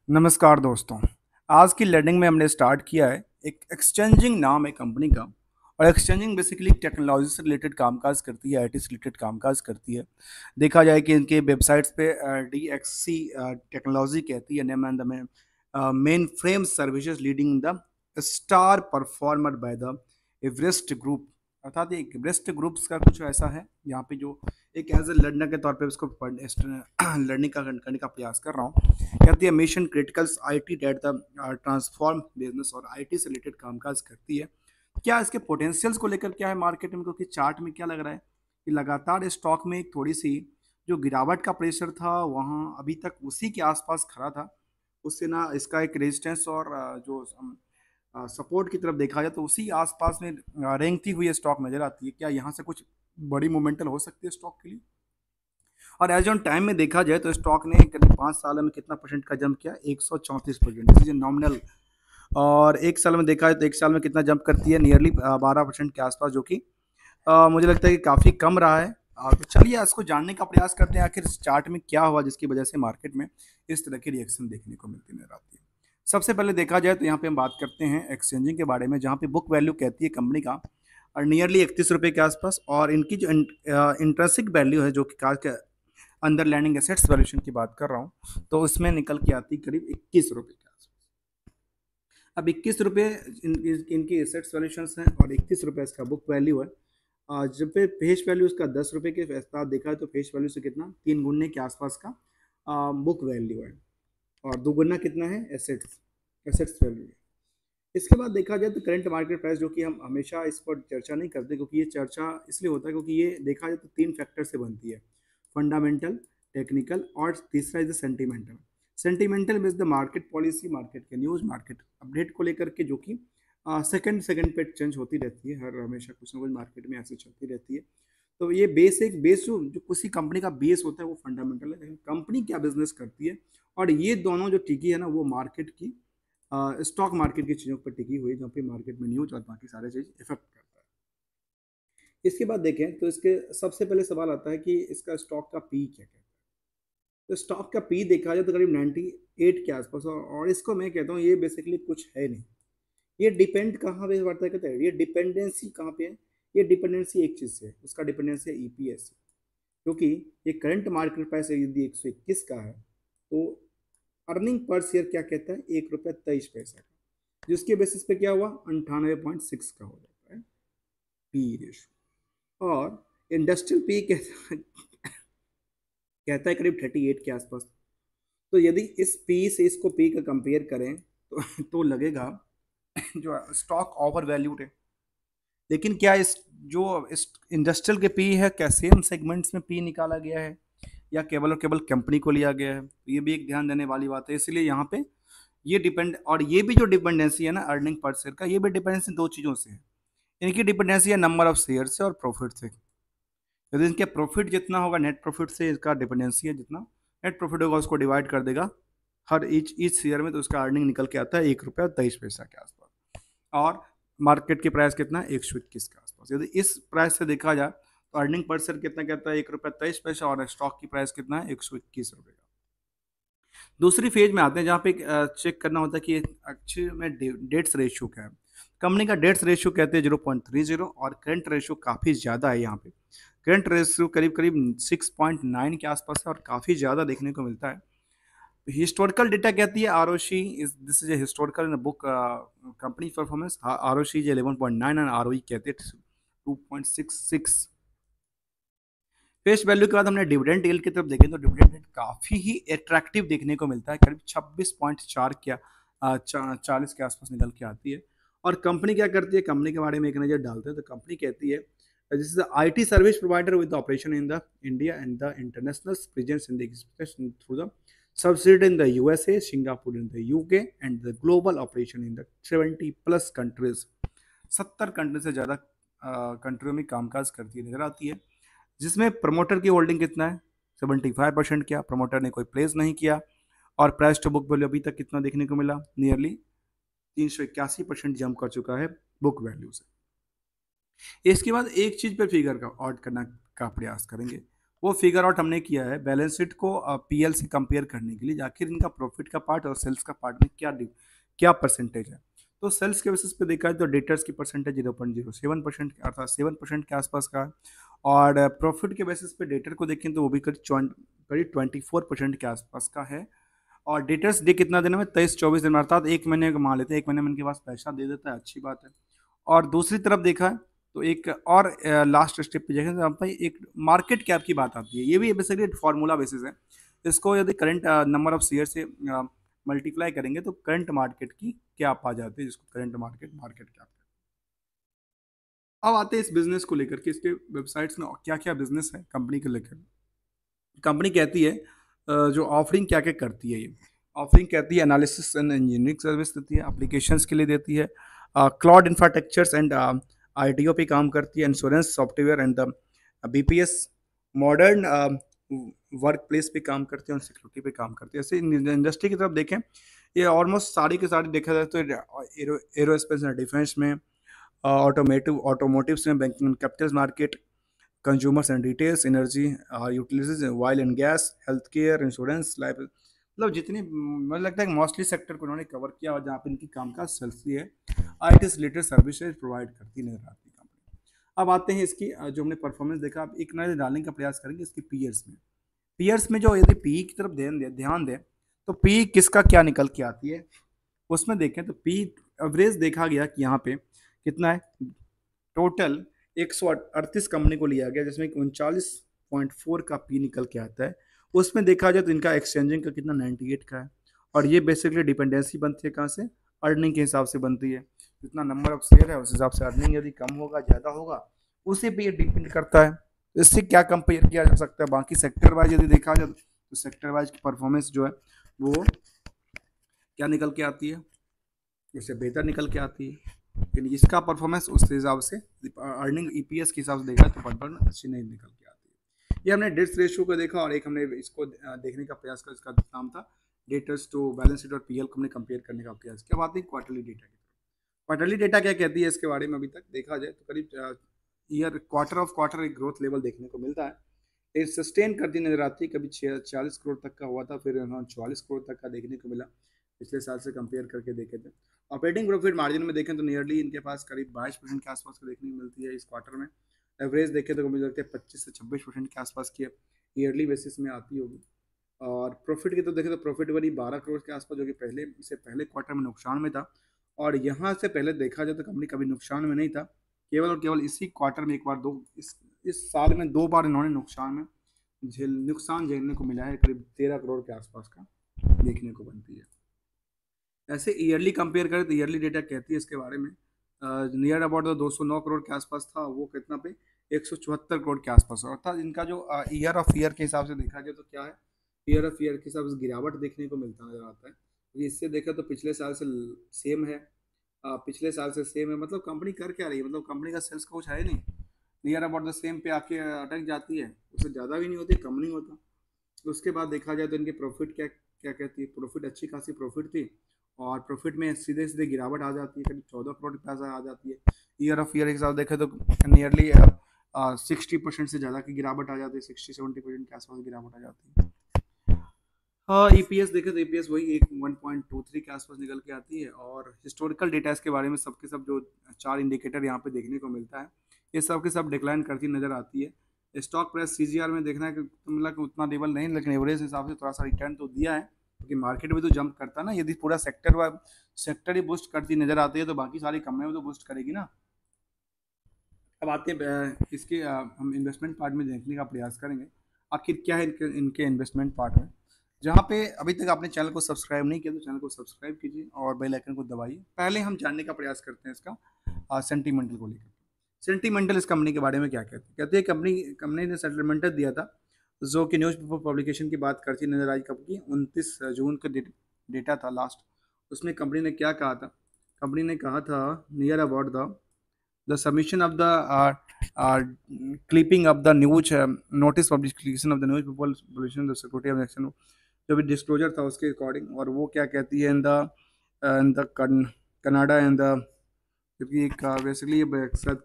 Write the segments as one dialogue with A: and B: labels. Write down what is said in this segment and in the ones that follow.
A: नमस्कार दोस्तों। आज की लर्निंग में हमने स्टार्ट किया है एक एक्सचेंजिंग नाम है कंपनी का। और एक्सचेंजिंग बेसिकली टेक्नोलॉजी से रिलेटेड कामकाज करती है, आईटी से रिलेटेड कामकाज करती है। देखा जाए कि इनके वेबसाइट्स पे DXC टेक्नोलॉजी कहती है name and the main frame services leading the star performer by the Everest group. अर्थात ये एवरेस्ट ग्रुप्स का कुछ ऐसा है यहाँ पे जो एक एज ए लर्नर के तौर पे उसको लर्निंग का करने का प्रयास कर रहा हूँ। कहती है mission criticals IT that the transform business, और आईटी से रिलेटेड कामकाज करती है। क्या इसके पोटेंशियल्स को लेकर क्या है मार्केट में, क्योंकि चार्ट में क्या लग रहा है कि लगातार स्टॉक में एक थोड़ी सी जो गिरावट का प्रेशर था वहाँ अभी तक उसी के आसपास खड़ा था। उससे ना इसका एक रेजिस्टेंस और जो सपोर्ट की तरफ देखा जाए तो उसी आसपास में रेंगती हुई स्टॉक नजर आती है। क्या यहाँ से कुछ बड़ी मोमेंटल हो सकती है स्टॉक के लिए? और एज ऑन टाइम में देखा जाए तो स्टॉक ने करीब 5 साल में कितना परसेंट का जंप किया? 134%, दिस इज नॉमिनल। और एक साल में देखा जाए तो एक साल में कितना जंप करती है? नियरली 12% के आसपास, जो कि मुझे लगता है कि काफ़ी कम रहा है। तो चलिए इसको जानने का प्रयास करते हैं आखिर इस चार्ट में क्या हुआ जिसकी वजह से मार्केट में इस तरह की रिएक्शन देखने को मिलती नजर आती है। सबसे पहले देखा जाए तो यहाँ पे हम बात करते हैं एक्सचेंजिंग के बारे में, जहाँ पे बुक वैल्यू कहती है कंपनी का और नियरली 31 रुपये के आसपास, और इनकी जो इंट्रेंसिक वैल्यू है जो कि अंडरलाइनिंग एसेट्स वैल्यूएशन की बात कर रहा हूँ, तो उसमें निकल के आती करीब 21 रुपये के आसपास। अब 21 रुपये इनकी एसेट्स वैल्यूएशन है और 31 रुपये इसका बुक वैल्यू है। जब पे फेस वैल्यू इसका 10 रुपये के साथ देखा है तो फेस वैल्यू से कितना 3 गुने के आसपास का बुक वैल्यू है, और दोगुना कितना है एसेट्स एसेट्स वैल्यू है। इसके बाद देखा जाए तो करंट मार्केट प्राइस, जो कि हम हमेशा इस पर चर्चा नहीं करते क्योंकि ये चर्चा इसलिए होता है क्योंकि ये देखा जाए तो 3 फैक्टर से बनती है, फंडामेंटल, टेक्निकल और तीसरा is the sentimental. Sentimental means the market policy, market के न्यूज़, मार्केट अपडेट को लेकर के, जो कि सेकंड सेकंड पे चेंज होती रहती है, हर हमेशा कुछ ना कुछ मार्केट में ऐसे चलती रहती है। तो ये बेस जो किसी कंपनी का बेस होता है वो फंडामेंटल है, लेकिन कंपनी क्या बिजनेस करती है, और ये दोनों जो टिकी है ना वो मार्केट की स्टॉक मार्केट की चीज़ों पर टिकी हुई, जहाँ पे मार्केट में न्यूज और बाकी सारे चीज़ इफेक्ट करता है। इसके बाद देखें तो इसके सबसे पहले सवाल आता है कि इसका स्टॉक का पी क्या कहता है। तो स्टॉक का पी देखा जाए तो करीब 98 के आसपास, और इसको मैं कहता हूँ ये बेसिकली कुछ है नहीं। ये डिपेंड कहाँ पे करता है कहते हैं, ये डिपेंडेंसी कहाँ पे है? ये डिपेंडेंसी एक चीज़ से है, उसका डिपेंडेंसी है ईपीएस, क्योंकि ये करंट मार्केट प्राइस यदि 121 का है तो अर्निंग पर शेयर क्या कहता है? 1 रुपया 23 पैसा का, जिसके बेसिस पे क्या हुआ? 98.6 का हो जाता है पी रेशो। और इंडस्ट्रियल पी कहता है करीब 38 के आसपास। तो यदि इस पी से इसको पी का कंपेयर करें तो लगेगा जो स्टॉक ओवर वैल्यूड है। लेकिन क्या इस इंडस्ट्रियल के पी है, क्या सेम सेगमेंट्स में पी निकाला गया है या केवल और केवल कंपनी को लिया गया है? तो ये भी एक ध्यान देने वाली बात है। इसलिए यहाँ पे ये डिपेंड, और ये भी जो डिपेंडेंसी है ना अर्निंग पर शेयर का, ये भी डिपेंडेंसी दो चीज़ों से है। इनकी डिपेंडेंसी है नंबर ऑफ शेयर से और प्रॉफिट से। यदि इनके प्रॉफिट जितना होगा नेट प्रॉफिट से इसका डिपेंडेंसी है, जितना नेट प्रॉफिट होगा उसको डिवाइड कर देगा हर ईच शेयर में, तो उसका अर्निंग निकल के आता है 1 रुपया 23 पैसा के आसपास। और मार्केट की प्राइस कितना? 121 के आसपास। यदि इस प्राइस से देखा जाए तो अर्निंग पर शेयर कितना कहता है? 1 रुपया 23 पैसा, और स्टॉक की प्राइस कितना है? 121 रुपये का। दूसरी फेज में आते हैं जहाँ पे चेक करना होता है कि अच्छे में डेट्स रेशियो क्या है। कंपनी का डेट्स रेशियो कहते हैं 0.30, और करंट रेशियो काफ़ी ज़्यादा है यहाँ पे। करंट रेशियो करीब करीब 6.9 के आसपास है और काफ़ी ज़्यादा देखने को मिलता है। हिस्टोरिकल डेटा कहती है R O C is this is a historical in book company performance. R O C is 11.9 and R O E कहते हैं 2.66। फेस वैल्यू के बाद हमने डिविडेंड यील्ड की तरफ देखें तो डिविडेंड काफ़ी ही अट्रैक्टिव देखने को मिलता है, करीब 26.4 क्या 40 के आसपास निकल के आती है। और कंपनी क्या करती है? कंपनी के बारे में एक नज़र डालते हैं तो कंपनी कहती है this is IT service provider with operation in the India and the international presence in the through the subsidiary in the USA, Singapore in the UK and the global operation in the 70+ countries। 70 country से ज़्यादा कंट्रियों में कामकाज करती नजर आती है, जिसमें promoter की होल्डिंग कितना है? 75%। किया प्रमोटर ने कोई प्लेस नहीं किया। और प्राइस टू बुक वैल्यू अभी तक कितना देखने को मिला? नियरली 381% जंप कर चुका है बुक वैल्यू से। इसके बाद एक चीज पर फिगर का ऑड करना का प्रयास करेंगे, वो फिगर आउट हमने किया है बैलेंस शीट को पीएल से कंपेयर करने के लिए, आखिर इनका प्रॉफिट का पार्ट और सेल्स का पार्ट में क्या परसेंटेज है। तो सेल्स के बेसिस पे देखा जाए तो डेटर्स की परसेंटेज 0.07% अर्थात 7% के आसपास का है, और प्रॉफिट के बेसिस पे डेटर को देखें तो वो भी करीब 24% के आसपास का है। और डेटर्स डे कितना दिन में, 23-24 दिन में, अर्थात एक महीने का मान लेते हैं, एक महीने में इनके पास पैसा दे देता है, अच्छी बात है। और दूसरी तरफ देखा तो एक और लास्ट स्टेप पे देखें तो आप भाई एक मार्केट कैप की बात आती है, ये भी बेसिकली फार्मूला बेसिस है। इसको यदि करंट नंबर ऑफ शेयर से मल्टीप्लाई करेंगे तो करंट मार्केट की कैप आ जाती है, जिसको करंट मार्केट कैप। अब आते हैं इस बिजनेस को लेकर के, इसके वेबसाइट्स में क्या क्या बिजनेस है कंपनी के लेकर। कंपनी कहती है जो ऑफरिंग क्या क्या करती है, ये ऑफरिंग कहती है एनालिसिस एंड इंजीनियरिंग सर्विस देती है, एप्लीकेशंस के लिए देती है, क्लाउड इंफ्रास्ट्रक्चर्स एंड आईटीओ पे काम करती है, insurance software and BPS, modern work place पे काम करती है और सिक्योरिटी पे काम करती है। ऐसे इंडस्ट्री की तरफ देखें, ये ऑलमोस्ट सारी के सारी देखा जाए तो एरोस्पेस एंड डिफेंस में, ऑटोमोटिव्स में, banking capital market, consumers and retails, energy utilities, oil and gas, health care, insurance, life, मतलब जितनी मुझे लगता है कि मोस्टली सेक्टर को उन्होंने कवर किया और जहाँ पे इनकी कामकाज चलती है, I T related services provide करती नजर आती है कंपनी। अब आते हैं इसकी जो हमने परफॉर्मेंस देखा, अब एक नजर डालने का प्रयास करेंगे इसकी पीयर्स में। पीयर्स में जो यदि पी की तरफ ध्यान दें तो पी किसका क्या निकल के आती है, उसमें देखें तो पी एवरेज देखा गया कि यहाँ पे कितना है, टोटल 138 कंपनी को लिया गया जिसमें 39.4 का पी निकल के आता है। उसमें देखा जाए तो इनका एक्सचेंजिंग का कितना 98 का है, और ये बेसिकली डिपेंडेंसी बनती है कहाँ से, अर्निंग के हिसाब से बनती है। जितना नंबर ऑफ शेयर है उस हिसाब से अर्निंग यदि कम होगा ज़्यादा होगा उसी पे ये डिपेंड करता है। तो इससे क्या कंपेयर किया जा सकता है, बाकी सेक्टर वाइज यदि देखा जाए तो सेक्टर वाइज की परफॉर्मेंस जो है वो क्या निकल के आती है, इससे बेहतर निकल के आती है, लेकिन इसका परफॉर्मेंस उस हिसाब से अर्निंग ईपीएस के हिसाब से देखा तो परफॉर्मेंस अच्छी नहीं निकल के आती है। ये हमने डेट्स रेशियो को देखा और एक हमने इसको देखने का प्रयास किया, इसका नाम था डेटर्स टू बैलेंस शीट और पीएल को हमने कंपेयर करने का प्रयास किया। बात है क्वार्टरली डेटा की। क्वार्टरली डेटा क्या कहती है इसके बारे में, अभी तक देखा जाए तो करीब ईयर क्वार्टर ऑफ क्वार्टर एक ग्रोथ लेवल देखने को मिलता है, ये सस्टेन करती नजर आती है। कभी 46 करोड़ तक का हुआ था, फिर 44 करोड़ तक का देखने को मिला, पिछले साल से कंपेयर करके देखे थे। ऑपरेटिंग प्रॉफिट मार्जिन में देखें तो नियरली इनके पास करीब 22% के आसपास को देखने को मिलती है इस क्वार्टर में। एवरेज देखें तो मुझे लगता है 25 से 26% के आसपास की ईयरली बेसिस में आती होगी। और प्रॉफिट की तो देखें तो प्रॉफिट वही 12 करोड़ के आसपास, जो कि इससे पहले क्वार्टर में नुकसान में था, और यहाँ से पहले देखा जाए तो कंपनी कभी नुकसान में नहीं था, केवल और केवल इसी क्वार्टर में एक बार इस साल में 2 बार इन्होंने नुकसान झेलने को मिला है, करीब 13 करोड़ के आसपास का देखने को बनती है। ऐसे ईयरली कंपेयर करें तो ईयरली डेटा कहती है इसके बारे में, नियर अबाउट 209 करोड़ के आसपास था, वो कितना पे 174 करोड़ के आसपास, अर्थात इनका जो ईयर ऑफ ईयर के हिसाब से देखा जाए तो क्या है, ईयर ऑफ ईयर के हिसाब से गिरावट देखने को मिलता नजर आता है। इससे देखा तो पिछले साल से सेम है, पिछले साल से सेम है, मतलब कंपनी कर क्या रही है, मतलब कंपनी का सेल्स का कुछ है नहीं, नियर अबाउट द सेम पे आके अटक जाती है, उससे ज़्यादा भी नहीं होती कम नहीं होता। तो उसके बाद देखा जाए तो इनकी प्रॉफिट क्या क्या कहती है, प्रॉफिट अच्छी खासी प्रॉफिट थी, और प्रॉफिट में सीधे सीधे गिरावट आ जाती है, करीब 14 करोड़ के पास आ जाती है। ईयर ऑफ ईयर के हिसाब देखें तो नियरली 60% से ज़्यादा की गिरावट आ जाती है, 60-70% के आसपास गिरावट आ जाती है। हाँ, ईपीएस देखें तो ईपीएस वही 1.23 के आसपास निकल के आती है, और हिस्टोरिकल डेटा इसके बारे में सबके सब जो 4 इंडिकेटर यहाँ पे देखने को मिलता है, ये सब के सब डिक्लाइन करती नजर आती है। स्टॉक प्राइस सीजीआर में देखना है कि मतलब कि उतना लेवल नहीं, लेकिन एवरेज हिसाब से थोड़ा सा रिटर्न तो दिया है, क्योंकि मार्केट भी तो जंप करता है ना, यदि पूरा सेक्टर ही बूस्ट करती नजर आती है तो बाकी सारी कंपनियां भी तो बूस्ट करेगी ना। अब आते हैं इसके हम इन्वेस्टमेंट पार्ट में देखने का प्रयास करेंगे, आखिर क्या है इनके इन्वेस्टमेंट पार्ट में। जहाँ पे अभी तक आपने चैनल को सब्सक्राइब नहीं किया तो चैनल को सब्सक्राइब कीजिए और बेल आइकन को दबाइए। पहले हम जानने का प्रयास करते हैं इसका सेंटीमेंटल को लेकर। सेंटीमेंटल इस कंपनी के बारे में क्या कहते हैं, कंपनी ने सेटलमेंटल दिया था, जो कि न्यूज़ पेपर पब्लिकेशन की बात करती नजर आई, कब की 29 जून का डेटा था लास्ट। उसमें कंपनी ने क्या कहा था, कंपनी ने कहा था near about the submission of the clipping of the news notice publication of the news publication the secretary of election, जो भी डिस्क्लोजर था उसके अकॉर्डिंग, और वो क्या कहती है in the Canada and the, क्योंकि एक बेसिकली ये शायद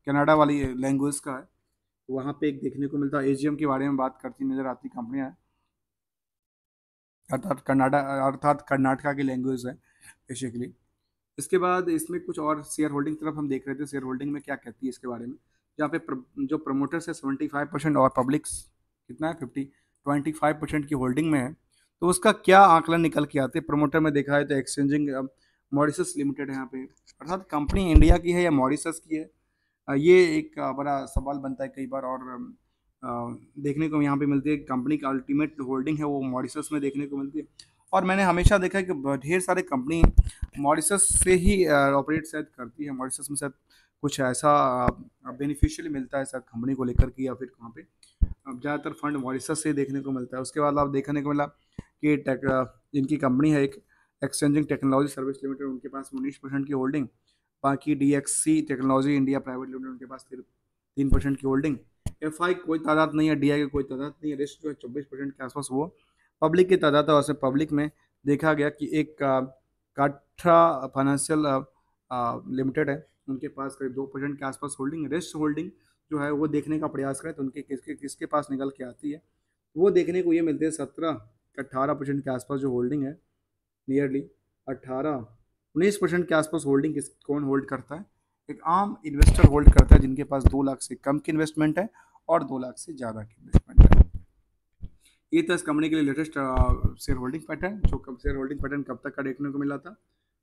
A: कनाडा वाली लैंग्वेज का है, वहाँ पे एक देखने को मिलता है एजीएम के बारे में बात करती नज़र आती कंपनियाँ, अर्थात कर्नाटका की लैंग्वेज है बेसिकली। इसके बाद इसमें कुछ और शेयर होल्डिंग तरफ हम देख रहे थे, शेयर होल्डिंग में क्या कहती है इसके बारे में। जहाँ पे जो प्रमोटर्स है 75% और पब्लिक्स कितना है 25% की होल्डिंग में है, तो उसका क्या आंकलन निकल के आते हैं। प्रमोटर में देखा है तो एक्सचेंजिंग मॉरिशस लिमिटेड है यहाँ पे, अर्थात कंपनी इंडिया की है या मॉरिशस की है, ये एक बड़ा सवाल बनता है कई बार। और देखने को यहाँ पे मिलती है कंपनी का अल्टीमेट होल्डिंग है वो मॉरिशस में देखने को मिलती है। और मैंने हमेशा देखा है कि ढेर सारे कंपनी मॉरिशस से ही ऑपरेट शायद करती है, मॉरिशस में शायद कुछ ऐसा बेनिफिशियल मिलता है शायद कंपनी को लेकर के, या फिर वहाँ पे अब ज़्यादातर फंड मॉरिशस से देखने को मिलता है। उसके बाद आप देखने को मिला कि जिनकी कंपनी है एक एक्सचेंजिंग टेक्नोलॉजी सर्विस लिमिटेड, उनके पास 19% की होल्डिंग। बाकी DXC technology India private limited, उनके पास 3% की होल्डिंग। FI कोई तादाद नहीं है, DI की कोई तादाद नहीं है, रेस्ट जो है 24% के आसपास वो पब्लिक की तादाद है। और पब्लिक में देखा गया कि एक काठा फाइनेंशियल लिमिटेड है, उनके पास करीब 2% के आसपास होल्डिंग है। रेस्ट होल्डिंग जो है वो देखने का प्रयास करें तो उनके किसके किसके पास निकल के आती है, वो देखने को ये मिलती है 17-18% के आसपास जो होल्डिंग है, नियरली 18-19% के आसपास होल्डिंग कौन होल्ड करता है, एक आम इन्वेस्टर होल्ड करता है जिनके पास 2 लाख से कम की इन्वेस्टमेंट है और 2 लाख से ज़्यादा की इन्वेस्टमेंट है। ये था इस कंपनी के लिए लेटेस्ट शेयर होल्डिंग पैटर्न। जो कब शेयर होल्डिंग पैटर्न कब तक का देखने को मिला था,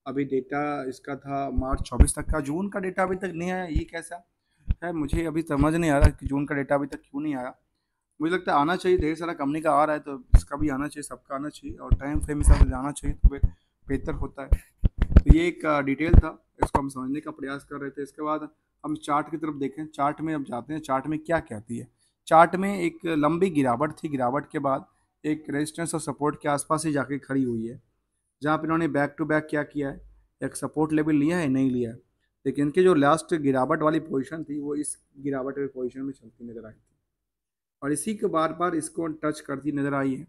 A: अभी डेटा इसका था मार्च 24 तक का, जून का डेटा अभी तक नहीं आया, ये कैसा है मुझे अभी समझ नहीं आ रहा कि जून का डेटा अभी तक क्यों नहीं आया। मुझे लगता है आना चाहिए, ढेर सारा कंपनी का आ रहा है तो इसका भी आना चाहिए, सबका आना चाहिए और टाइम फ्रेम हिसाब से जाना चाहिए तो बेहतर होता है। तो ये एक डिटेल था, इसको हम समझने का प्रयास कर रहे थे। इसके बाद हम चार्ट की तरफ देखें, चार्ट में अब जाते हैं, चार्ट में क्या कहती है। चार्ट में एक लंबी गिरावट थी, गिरावट के बाद एक रेजिस्टेंस और सपोर्ट के आसपास ही जाके खड़ी हुई है, जहाँ पर इन्होंने बैक टू बैक क्या किया है, एक सपोर्ट लेवल लिया है नहीं लिया है। लेकिन इनकी जो लास्ट गिरावट वाली पोजीशन थी वो इस गिरावट के पोजीशन में चलती नजर आई थी और इसी के बार बार इसको टच करती नजर आई है,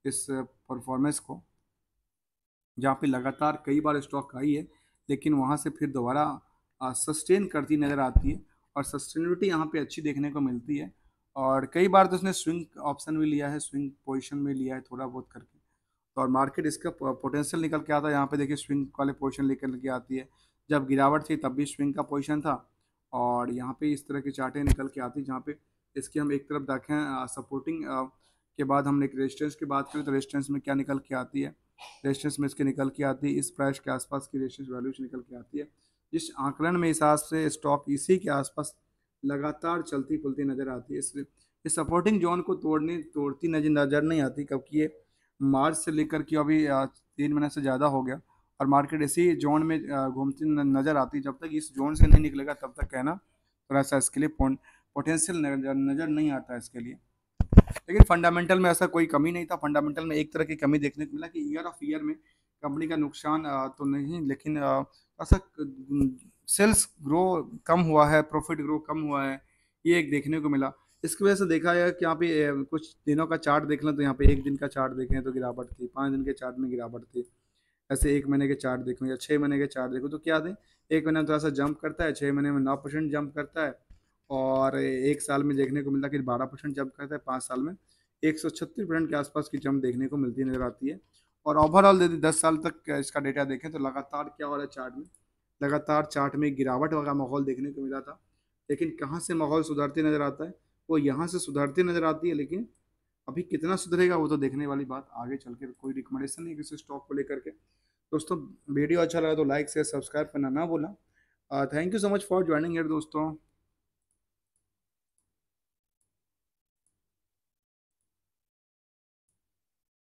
A: इस परफॉर्मेंस को, जहाँ पे लगातार कई बार स्टॉक आई है लेकिन वहाँ से फिर दोबारा सस्टेन करती नज़र आती है और सस्टेनेबिलिटी यहाँ पे अच्छी देखने को मिलती है। और कई बार तो उसने स्विंग ऑप्शन भी लिया है, स्विंग पोजीशन में लिया है थोड़ा बहुत करके, और मार्केट इसका पोटेंशियल निकल के आता है। यहाँ पे देखिए स्विंग वाले पोजीशन निकल के आती है, जब गिरावट थी तब भी स्विंग का पोजीशन था और यहाँ पे इस तरह की चार्टें निकल के आती, जहाँ पे इसकी हम एक तरफ देखें सपोर्टिंग के बाद हम एक रेजिस्टेंस की बात करें तो रेजिस्टेंस में क्या निकल के आती है, रेजिस्टेंस में इसके निकल के आती है इस प्राइस के आसपास की रेजिस्टेंस वैल्यू निकल के आती है, जिस आंकलन में हिसाब से स्टॉक इसी के आसपास लगातार चलती फुलती नज़र आती है। इस सपोर्टिंग जोन को तोड़ती नज़र नहीं आती, क्योंकि ये मार्च से लेकर के अभी 3 महीने से ज़्यादा हो गया और मार्केट इसी जोन में घूमती नज़र आती। जब तक इस जोन से नहीं निकलेगा तब तक कहना थोड़ा सा इसके लिए पोटेंशियल नज़र नहीं आता है इसके लिए। लेकिन फंडामेंटल में ऐसा कोई कमी नहीं था, फंडामेंटल में एक तरह की कमी देखने को मिला कि ईयर ऑफ ईयर में कंपनी का नुकसान तो नहीं, लेकिन ऐसा सेल्स ग्रो कम हुआ है, प्रॉफिट ग्रो कम हुआ है, ये एक देखने को मिला। इसकी वजह से देखा है कि यहाँ पे कुछ दिनों का चार्ट देख लें तो यहाँ पे एक दिन का चार्ट देखें तो गिरावट थी, 5 दिन के चार्ट में गिरावट थी, ऐसे 1 महीने के चार्ट देखो या 6 महीने के चार्ट देखो तो क्या दें, 1 महीने में थोड़ा सा जंप करता है, 6 महीने में 9% जंप करता है और 1 साल में देखने को मिलता है कि 12% जंप करता है, 5 साल में 136% के आसपास की जंप देखने को मिलती नजर आती है। और ओवरऑल यदि 10 साल तक इसका डेटा देखें तो लगातार क्या हो रहा है चार्ट में, लगातार चार्ट में गिरावट वाला माहौल देखने को मिला था। लेकिन कहाँ से माहौल सुधरते नजर आता है, वो यहाँ से सुधरती नजर आती है, लेकिन अभी कितना सुधरेगा वो तो देखने वाली बात, आगे चल के कोई रिकमेंडेशन नहीं किसी स्टॉक को लेकर के। दोस्तों वीडियो अच्छा लगा तो लाइक शेयर सब्सक्राइब करना ना भूलना। Thank you so much for joining here दोस्तों।